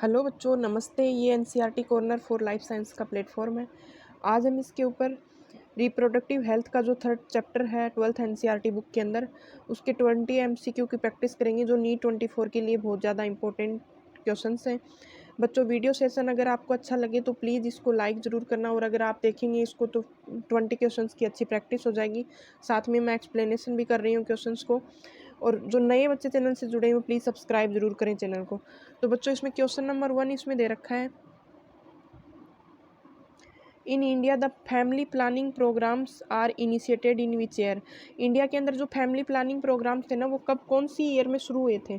Hello बच्चों, नमस्ते। ये NCERT corner for life science का प्लेटफॉर्म है। आज हम इसके ऊपर रिप्रोडक्टिव हेल्थ का जो थर्ड चैप्टर है 12th एनसीईआरटी बुक के अंदर उसके 20 एमसीक्यू की प्रैक्टिस करेंगे, जो नीट 24 के लिए बहुत ज़्यादा इंपॉर्टेंट क्वेश्चंस हैं। बच्चों, वीडियो सेशन अगर आपको अच्छा लगे तो प्लीज़ इसको लाइक ज़रूर करना, और अगर आप देखेंगे इसको तो 20 क्वेश्चंस की अच्छी प्रैक्टिस हो जाएगी। साथ में मैं एक्सप्लेनेशन भी कर रही हूँ क्वेश्चंस को। और जो नए बच्चे चैनल से जुड़े हुए प्लीज़ सब्सक्राइब जरूर करें चैनल को। तो बच्चों, इसमें क्वेश्चन नंबर 1 इसमें दे रखा है, in India the family planning programs are initiated in which year. India के अंदर जो फैमिली प्लानिंग प्रोग्राम्स थे ना, वो कब कौन सी ईयर में शुरू हुए थे।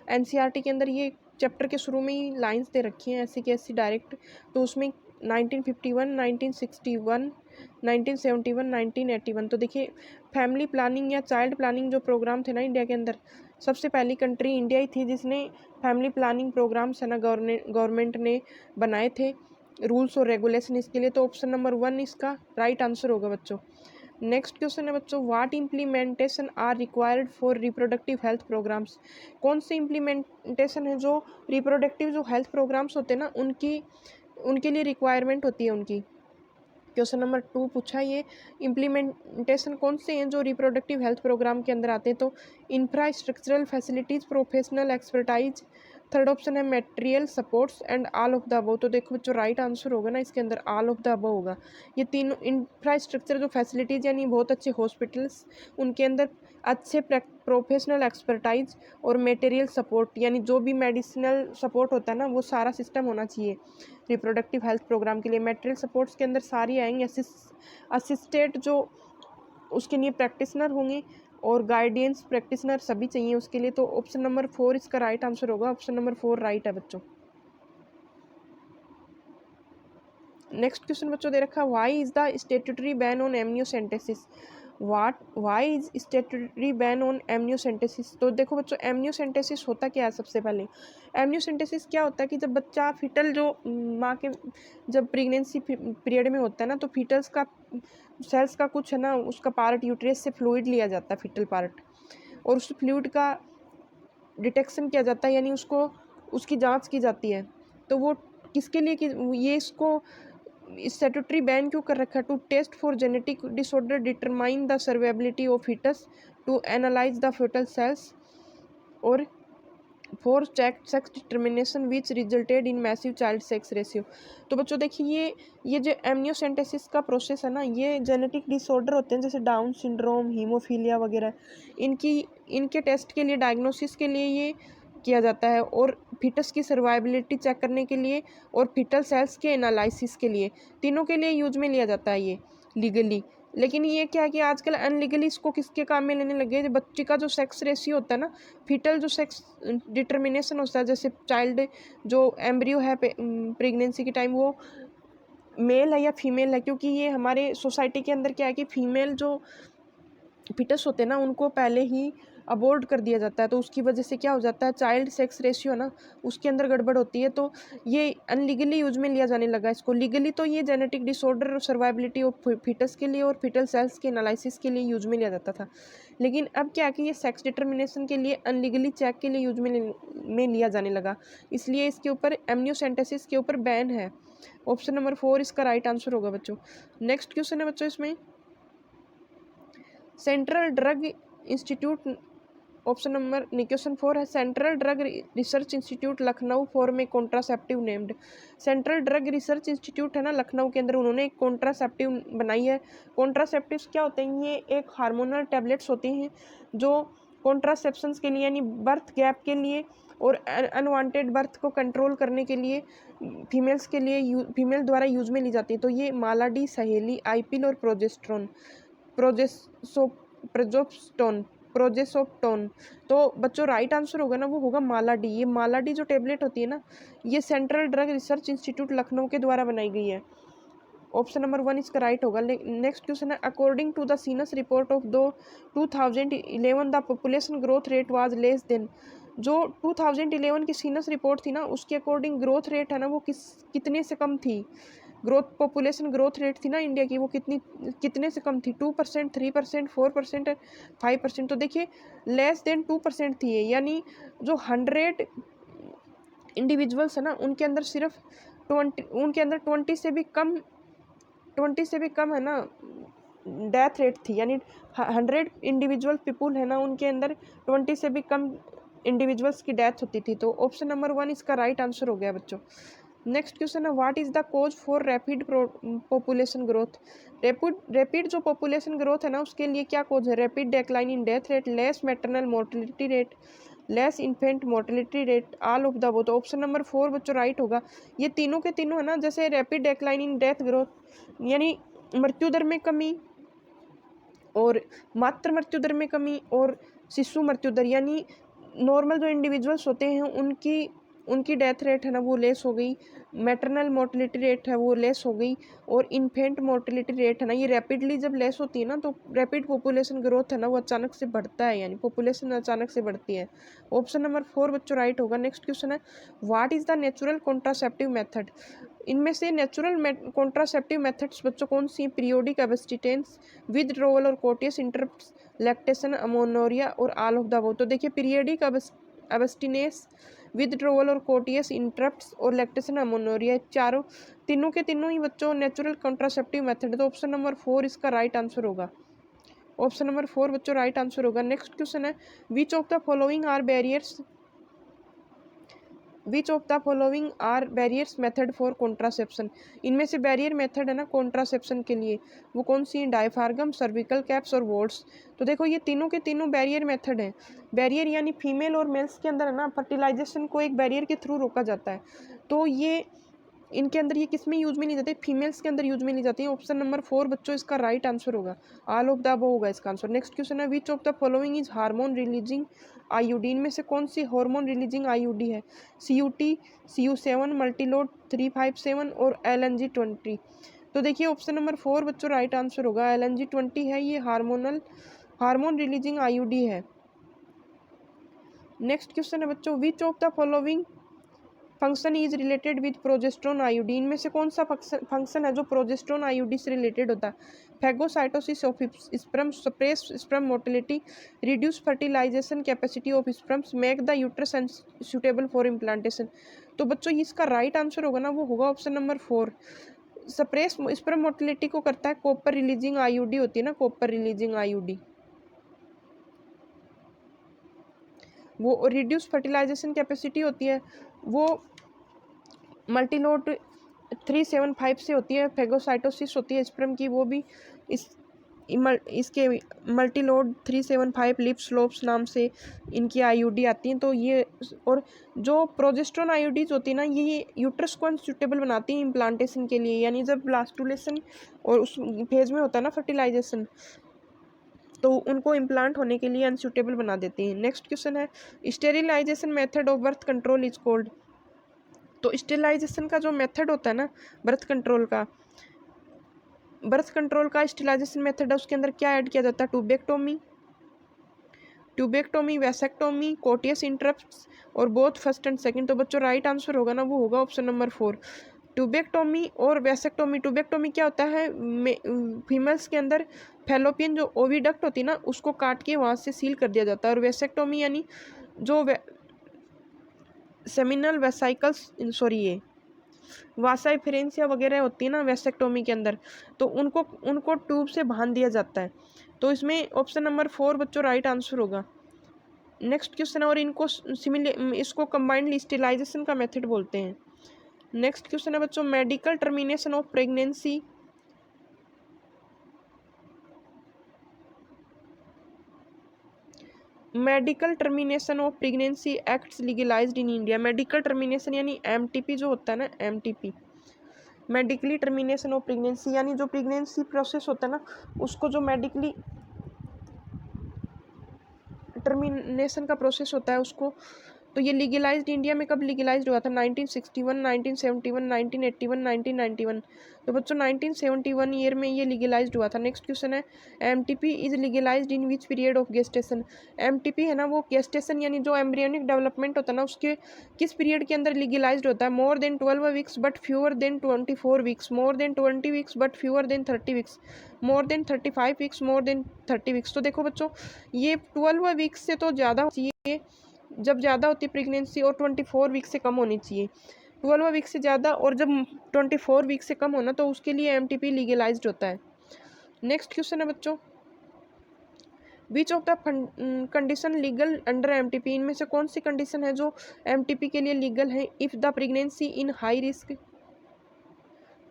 एनसीईआरटी के अंदर ये चैप्टर के शुरू में ही लाइंस दे रखी हैं ऐसी की ऐसी डायरेक्ट। तो उसमें 1951, 1961, 1971, 1981। तो देखिए, फैमिली प्लानिंग या चाइल्ड प्लानिंग जो प्रोग्राम थे ना इंडिया के अंदर, सबसे पहली कंट्री इंडिया ही थी जिसने फैमिली प्लानिंग प्रोग्राम्स है ना गवर्नमेंट ने बनाए थे, रूल्स और रेगुलेशन इसके लिए। तो ऑप्शन नंबर 1 इसका राइट आंसर होगा बच्चों। नेक्स्ट क्वेश्चन है बच्चों, what implementation are required for reproductive health programs. कौन से इम्प्लीमेंटेशन है जो रिप्रोडक्टिव जो हेल्थ प्रोग्राम्स होते हैं ना उनके लिए रिक्वायरमेंट होती है उनकी। क्वेश्चन नंबर 2 पूछा, ये इम्प्लीमेंटेशन कौन से हैं जो रिप्रोडक्टिव हेल्थ प्रोग्राम के अंदर आते हैं। तो infrastructural facilities, professional expertise, third option है material supports and all of the above. तो देखो बच्चों, राइट आंसर होगा ना इसके अंदर ऑल ऑफ द अबव होगा। ये तीनों इंफ्रास्ट्रक्चर जो फैसिलिटीज़ यानी बहुत अच्छे हॉस्पिटल्स, उनके अंदर अच्छे प्रोफेशनल एक्सपर्टाइज और मटेरियल सपोर्ट यानी जो भी मेडिसिनल सपोर्ट होता है ना, वो सारा सिस्टम होना चाहिए रिप्रोडक्टिव हेल्थ प्रोग्राम के लिए। मटेरियल सपोर्ट्स के अंदर सारी आएंगी, असिस्टेड जो उसके लिए प्रैक्टिशनर होंगे और गाइडेंस प्रैक्टिशनर सभी चाहिए उसके लिए। तो ऑप्शन नंबर 4 इसका राइट आंसर होगा। ऑप्शन नंबर 4 राइट है बच्चों। नेक्स्ट क्वेश्चन बच्चों दे रखा है, why is the statutory ban on amniocentesis. Why is statutory ban on amniocentesis. तो देखो बच्चों, एमनियोसेंटेसिस होता क्या है। सबसे पहले एमनियोसेंटेसिस क्या होता है कि जब बच्चा फिटल जो माँ के जब प्रेगनेंसी पीरियड में होता है ना, तो फिटल्स का सेल्स का कुछ है ना, उसका पार्ट यूट्रस से फ्लूइड लिया जाता है, फिटल पार्ट, और उस फ्लूइड का डिटेक्शन किया जाता है, यानी उसको उसकी जांच की जाती है। तो वो किसके लिए कि ये इसको स्टैट्यूटरी बैन क्यों कर रखा है, to test for genetic disorder, determine the survivability of foetus, to analyse the foetal cells, और for check sex determination which resulted in massive child sex ratio. तो बच्चों देखिए, ये जो एमनियोसेंटेसिस का प्रोसेस है ना, ये जेनेटिक डिसऑर्डर होते हैं जैसे डाउन सिंड्रोम, हीमोफीलिया वगैरह, इनके टेस्ट के लिए, डायग्नोसिस के लिए ये किया जाता है, और फिटस की सर्वाइबिलिटी चेक करने के लिए, और फिटल सेल्स के एनालिसिस के लिए, तीनों के लिए यूज में लिया जाता है ये लीगली। लेकिन ये क्या है कि आजकल अनलीगली इसको किसके काम में लेने लगे, जो बच्चे का जो सेक्स रेशियो होता है ना, फिटल जो सेक्स डिटर्मिनेशन होता है, जैसे चाइल्ड जो एम्ब्रियो है प्रेगनेंसी के टाइम, वो मेल है या फीमेल है। क्योंकि ये हमारे सोसाइटी के अंदर क्या है कि फीमेल जो फिटस होते हैं ना, उनको पहले ही अबॉर्ट कर दिया जाता है। तो उसकी वजह से क्या हो जाता है, चाइल्ड सेक्स रेशियो है ना, उसके अंदर गड़बड़ होती है। तो ये अनलीगली यूज में लिया जाने लगा इसको। लीगली तो ये जेनेटिक डिसऑर्डर और सर्वाइबिलिटी ऑफ फिटस के लिए और फिटल सेल्स के एनालिसिस के लिए यूज में लिया जाता था। लेकिन अब क्या है कि ये सेक्स डिटर्मिनेशन के लिए अनलीगली चेक के लिए यूज में लिया जाने लगा, इसलिए इसके ऊपर एमनियोसेंटेसिस के ऊपर बैन है। ऑप्शन नंबर 4 इसका राइट आंसर होगा बच्चों। नेक्स्ट क्वेश्चन है बच्चों इसमें, central drug institute, option number question 4 है, central drug research institute Lucknow for में contraceptive named. Central drug research institute है ना लखनऊ के अंदर, उन्होंने एक कॉन्ट्रासेप्टिव बनाई है। कॉन्ट्रासेप्टिव्स क्या होते हैं, ये एक हार्मोनल टैबलेट्स होती हैं जो कॉन्ट्रासेप्शंस के लिए यानी बर्थ गैप के लिए और अनवांटेड बर्थ को कंट्रोल करने के लिए फीमेल्स के लिए फीमेल द्वारा यूज में ली जाती है। तो ये मालाडी, सहेली, आईपिल और प्रोजेस्टोन। तो बच्चों राइट आंसर होगा ना, वो होगा मालाडी। ये मालाडी जो टेबलेट होती है ना, ये central drug research institute Lucknow के द्वारा बनाई गई है। ऑप्शन नंबर 1 इसका राइट होगा। नेक्स्ट क्वेश्चन है, according to the census report of दो 2011 the population growth rate was less than. जो 2011 की सीनस रिपोर्ट थी ना, उसके अकॉर्डिंग ग्रोथ रेट है ना, वो कितने से कम थी। पॉपुलेशन ग्रोथ रेट थी ना इंडिया की, वो कितने से कम थी, 2%, 3%, 4%, 5%। तो देखिए लेस देन 2% थी ये, यानी जो 100 इंडिविजुअल्स है ना, उनके अंदर सिर्फ 20 से भी कम है ना डेथ रेट थी, यानी 100 इंडिविजुअल पीपुल है ना, उनके अंदर 20 से भी कम इंडिविजुअल्स की डेथ होती थी। तो ऑप्शन नंबर 1 इसका राइट आंसर हो गया बच्चों। नेक्स्ट क्वेश्चन है, what is the cause for rapid population growth. Rapid जो पॉपुलेशन ग्रोथ है ना, उसके लिए क्या कॉज है? Rapid decline in death rate, less maternal mortality rate, less infant mortality rate, all of the above. Option number 4 बच्चों right होगा। ये तीनों के तीनों है ना, जैसे rapid decline in death growth यानी मृत्यु दर में कमी, और मातृ मृत्यु दर में कमी, और शिशु मृत्यु दर यानी नॉर्मल जो इंडिविजुअल्स होते हैं उनकी डेथ रेट है ना वो लेस हो गई, मैटरनल मोर्टेलिटी रेट है वो लेस हो गई, और इन्फेंट मोर्टेलिटी रेट है ना ये रैपिडली जब लेस होती है ना, तो रैपिड पॉपुलेशन ग्रोथ है ना वो अचानक से बढ़ता है, यानी पॉपुलेशन अचानक से बढ़ती है। ऑप्शन नंबर 4 बच्चों राइट होगा। नेक्स्ट क्वेश्चन है, what is the natural contraceptive method. इनमें से नेचुरल कॉन्ट्रासेप्टिव मेथड्स बच्चों कौन सी? पीरियोडिक एब्स्टिनेंस, विथड्रॉवल और कोटियस इंटरप्ट्स, लैक्टेशन, अमोनोरिया, और ऑल ऑफ द अबव। तो देखिए पीरियोडिक एब्स्टिनेंस, विथड्रॉवल और कोटियस इंटरप्ट्स और लैक्टेशन अमोनोरिया, तीनों के तीनों ही बच्चों नेचुरल कॉन्ट्रासेप्टिव मेथड है। तो ऑप्शन नंबर 4 इसका राइट आंसर होगा। ऑप्शन नंबर 4 बच्चों राइट आंसर होगा। नेक्स्ट क्वेश्चन है, which of the following are barriers method for contraception. इनमें से बैरियर मेथड है ना कॉन्ट्रासेप्शन के लिए वो कौन सी? डायफ्रागम, सर्विकल कैप्स और वोल्ट्स। तो देखो ये तीनों के तीनों बैरियर मेथड हैं। बैरियर यानी फीमेल और मेल्स के अंदर है ना फर्टिलाइजेशन को एक बैरियर के थ्रू रोका जाता है। तो ये इनके अंदर ये किस में यूज में नहीं जाते? फीमेल्स के अंदर यूज में नहीं जाती है। ऑप्शन नंबर 4 बच्चों इसका राइट आंसर होगा। ऑल ऑफ द अबव होगा इसका आंसर। नेक्स्ट क्वेश्चन है, which of the following is hormone releasing IUD. इनमें से कौन सी हार्मोन रिलीजिंग आईयूडी है? CUT, CU7, मल्टीलोड 357 और LNG20। तो देखिए ऑप्शन नंबर 4 बच्चों राइट आंसर होगा। LNG20 है ये हार्मोन रिलीजिंग आईयूडी है। नेक्स्ट क्वेश्चन है बच्चों, विच of the following function is related with progesterone IUD. इनमें से कौन सा फंक्शन है जो प्रोजेस्टेरोन आईयूडी से रिलेटेड होता है? Phagocytosis of sperm, suppress sperm motility, reduce fertilization capacity of sperms, make the uterus suitable for implantation. तो बच्चों इसका राइट आंसर होगा ना वो होगा option number 4। Suppress sperm motility को करता है कॉपर रिलीजिंग आईयूडी होती है ना, कॉपर रिलीजिंग आईयूडी। वो रिड्यूस फर्टिलाइजेशन कैपेसिटी होती है वो मल्टीलोड 375 से होती है। फैगोसाइटोसिस होती है स्पर्म की, वो भी इसके मल्टीलोड 375 लिप स्लोप्स नाम से इनकी आईयूडी आती हैं। तो ये और जो प्रोजेस्टेरोन आईयूडीज होती है ना ये यूट्रस को अनसूटेबल बनाती हैं इम्प्लांटेशन के लिए, यानी जब ब्लास्टुलेशन और उस फेज में होता है ना फर्टिलाइजेशन, तो उनको इम्प्लांट होने के लिए अनसूटेबल बना देती हैं। नेक्स्ट क्वेश्चन है, sterilization method of birth control is called. तो स्टेरिलाइजेशन का जो मेथड होता है ना बर्थ कंट्रोल का स्टेरिलाइजेशन मेथड है, उसके अंदर क्या ऐड किया जाता है? ट्यूबेक्टोमी, वैसेक्टोमी, कोटियस इंटरप्ट्स और बोथ फर्स्ट एंड सेकंड। तो बच्चों राइट आंसर होगा ना वो होगा ऑप्शन नंबर 4, ट्यूबेक्टोमी और वैसेक्टोमी। ट्यूबेक्टोमी क्या होता है? फीमेल्स के अंदर फैलोपियन जो ओविडक्ट होती है ना उसको काट के वहाँ से सील कर दिया जाता है। और वैसेक्टोमी यानी जो सेमिनल वेसाइकल्स ये वासा फ्रेंसिया वगैरह होती है ना वैसेक्टोमी के अंदर, तो उनको ट्यूब से बांध दिया जाता है। तो इसमें ऑप्शन नंबर 4 बच्चों राइट आंसर होगा। नेक्स्ट क्वेश्चन है, और इसको कंबाइंड स्टेरिलाइजेशन का मेथड बोलते हैं। नेक्स्ट क्वेश्चन है बच्चों, medical termination of pregnancy acts legalised in India. Medical termination यानी MTP जो होता है ना, MTP medically termination of pregnancy, यानी जो प्रेगनेंसी प्रोसेस होता है ना उसको जो मेडिकली टर्मिनेशन का प्रोसेस होता है उसको, तो ये लीगलाइज्ड इंडिया में कब लीगलाइज्ड हुआ था? 1961, 1971, 1981, 1991। तो बच्चों 1971 ईयर में ये लीगलाइज्ड हुआ था। नेक्स्ट क्वेश्चन है, MTP is legalised in which period of gestation. MTP है ना वो गेस्टेशन यानी जो एम्ब्रियोनिक डेवलपमेंट होता है ना उसके किस पीरियड के अंदर लीगलाइज्ड होता है? More than 12 weeks but fewer than 24 weeks, more than 20 weeks but fewer than 30 weeks, more than 35 weeks, more than 30 weeks. तो देखो बच्चों ये 12 वीक्स से तो ज़्यादा चाहिए जब ज़्यादा होती है प्रेगनेंसी और 24 वीक से कम होनी चाहिए, 12 वीक से ज़्यादा और जब 24 वीक से कम होना तो उसके लिए एमटीपी लीगलाइज्ड होता है। नेक्स्ट क्वेश्चन है बच्चों, विच of the condition legal under MTP, इनमें से कौन सी कंडीशन है जो एमटीपी के लिए लीगल है? If the pregnancy in high risk,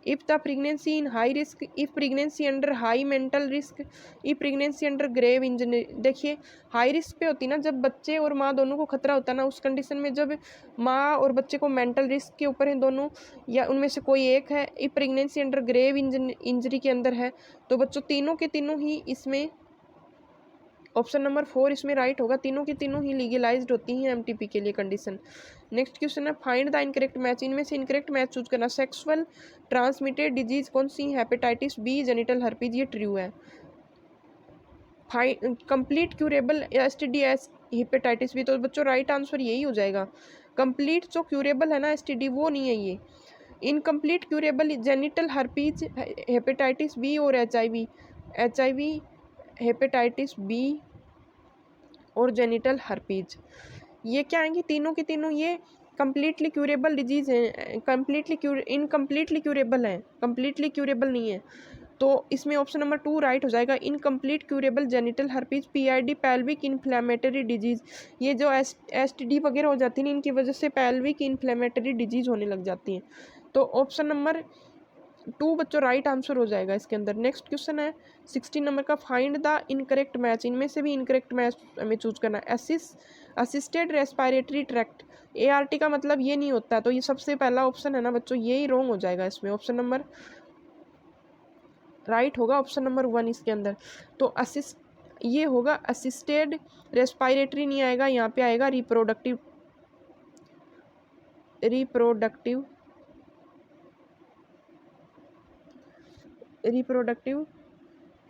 if the pregnancy in high risk, if pregnancy under high mental risk, if pregnancy under grave injury. देखिए high risk पे होती ना जब बच्चे और माँ दोनों को खतरा होता है ना, उस कंडीशन में जब माँ और बच्चे को मेंटल रिस्क के ऊपर है दोनों या उनमें से कोई एक है, if pregnancy under grave injury के अंदर है, तो बच्चों तीनों के तीनों ही इसमें ऑप्शन नंबर 4 इसमें राइट होगा, तीनों की तीनों ही लीगलाइज्ड होती हैं एमटीपी के लिए कंडीशन। नेक्स्ट क्वेश्चन है, फाइंड द इनकरेक्ट मैच, इनमें से इनकरेक्ट मैच चूज करना। सेक्सुअल ट्रांसमिटेड डिजीज कौन सी? हेपेटाइटिस बी, जेनिटल हर्पीज, ये ट्रू है। Complete curable STD hepatitis B, तो बच्चों राइट आंसर यही हो जाएगा। कंप्लीट जो क्यूरेबल है ना एसटीडी वो नहीं है ये। Incomplete curable genital herpes, hepatitis B और एचआईवी, हेपेटाइटिस बी और जेनिटल हर्पीज, ये क्या आएंगी? तीनों के तीनों ये कम्प्लीटली क्यूरेबल डिजीज़ हैं, इनकम्प्लीटली क्यूरेबल हैं, कम्प्लीटली क्यूरेबल नहीं है। तो इसमें ऑप्शन नंबर 2 राइट हो जाएगा। Incomplete curable genital herpes, PID pelvic inflammatory disease, ये जो एसटीडी वगैरह हो जाती है इनकी वजह से पेल्विक इन्फ्लेमेटरी डिजीज़ होने लग जाती हैं। तो ऑप्शन नंबर 2 बच्चों राइट आंसर हो जाएगा इसके अंदर। नेक्स्ट क्वेश्चन है 16 नंबर का, फाइंड द इनकरेक्ट मैच, इनमें से भी इनकरेक्ट मैच हमें चूज करना है। असिस्टेड रेस्पिरेटरी ट्रैक्ट, एआरटी का मतलब ये नहीं होता, तो ये सबसे पहला ऑप्शन है ना बच्चों, ये ही रॉन्ग हो जाएगा इसमें। ऑप्शन नंबर राइट होगा ऑप्शन नंबर 1 इसके अंदर। तो ये होगा असिस्टेड रेस्पिरेटरी, नहीं आएगा, यहाँ पे आएगा रिप्रोडक्टिव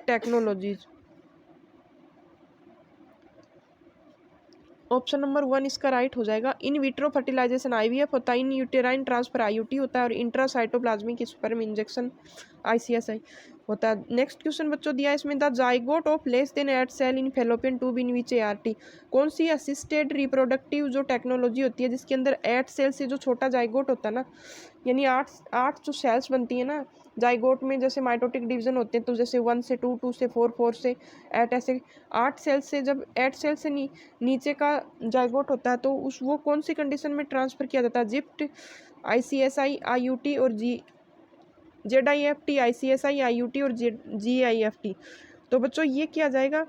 टेक्नोलॉजीज। ऑप्शन नंबर 1 इसका राइट हो जाएगा। इन विट्रो फर्टिलाइजेशन आईवीएफ होता है, इन यूटेराइन ट्रांसफर आईयूटी होता है और इंट्रासाइटोप्लाज्मिक स्पर्म इंजेक्शन आईसीएसआई होता है। नेक्स्ट क्वेश्चन बच्चों दिया है इसमें, the zygote of less than 8 cell in fallopian tube in which ART, कौन सी असिस्टेड रिप्रोडक्टिव जो टेक्नोलॉजी होती है जिसके अंदर 8 सेल से जो छोटा जाइगोट होता है ना, यानी आठ जो सेल्स बनती है ना जाइगोट में, जैसे माइटोटिक डिवीजन होते हैं तो जैसे 1 से 2, 2 से 4, 4 से 8, ऐसे 8 सेल से, जब 8 सेल से नीचे का जाइगोट होता है तो वो कौन सी कंडीशन में ट्रांसफ़र किया जाता है? जिप्ट, आईसीएसआई, आईयूटी और जेडआईएफटी, आईसीएसआई, आईयूटी और जीआईएफटी। तो बच्चों ये किया जाएगा,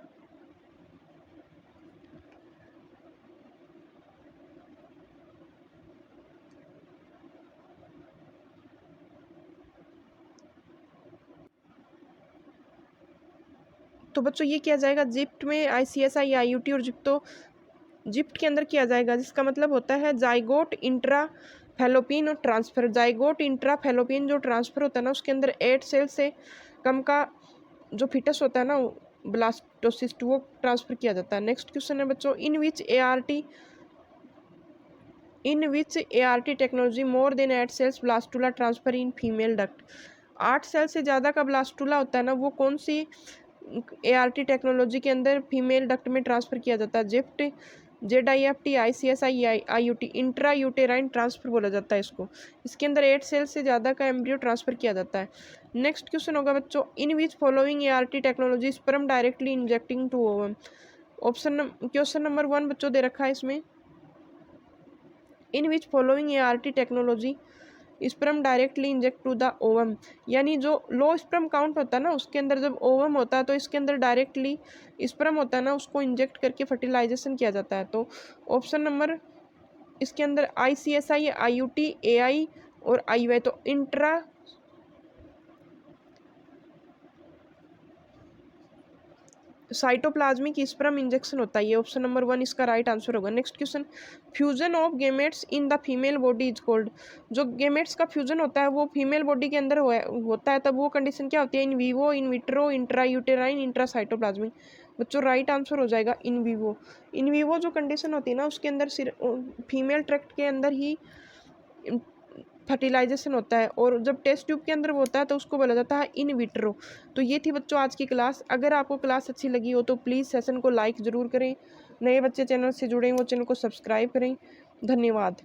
तो बच्चों ये किया जाएगा जिप्ट में आईसीएसआई, आईयूटी और जिप्ट के अंदर किया जाएगा, जिसका मतलब होता है जाइगोट इंट्रा फैलोपियन और ट्रांसफर। जाइगोट इंट्रा फैलोपियन जो ट्रांसफर होता है ना उसके अंदर 8 सेल से कम का जो फिटस होता है ना ब्लास्टोसिस्ट, वो ट्रांसफर किया जाता है। नेक्स्ट क्वेश्चन है बच्चों, in which ART technology more than 8 cells blastula transfer in female duct, 8 cell से ज़्यादा का ब्लास्टुला होता है ना वो कौन सी एआरटी टेक्नोलॉजी के अंदर फीमेल डक्ट में ट्रांसफ़र किया जाता है? GIFT, ZIFT, ICSI, IUT, intra uterine transfer बोला जाता है इसको। इसके अंदर 8 सेल से ज़्यादा का एम्ब्रियो ट्रांसफ़र किया जाता है। नेक्स्ट क्वेश्चन होगा बच्चों, in which following ART technology sperm directly injecting to ovum. Question number 1 बच्चों दे रखा है इसमें, in which following ART technology sperm directly inject to the ovum, यानी जो लो स्पर्म काउंट होता है ना उसके अंदर जब ओवम होता है तो इसके अंदर डायरेक्टली स्पर्म होता है ना उसको इंजेक्ट करके फर्टिलाइजेशन किया जाता है। तो ऑप्शन नंबर इसके अंदर आईसीएसआई, आईयूटी, एआई और आईयूआई, तो इंट्रा साइटोप्लाज्मिक स्पर्म इंजेक्शन होता है, ये ऑप्शन नंबर 1 इसका राइट आंसर होगा। Next question, fusion of gametes in the female body is called, जो गेमेट्स का फ्यूजन होता है वो फीमेल बॉडी के अंदर होता है तब वो कंडीशन क्या होती है? In vivo, in vitro, intra uterine, intra cytoplasmic. बच्चों राइट आंसर हो जाएगा इन वीवो। इन वीवो जो कंडीशन होती है ना उसके अंदर फीमेल ट्रैक्ट के अंदर ही फर्टिलाइजेशन होता है और जब टेस्ट ट्यूब के अंदर वो होता है तो उसको बोला जाता है इन विट्रो। तो ये थी बच्चों आज की क्लास। अगर आपको क्लास अच्छी लगी हो तो प्लीज़ सेशन को लाइक ज़रूर करें नए बच्चे चैनल से जुड़े हैं वो चैनल को सब्सक्राइब करें। धन्यवाद।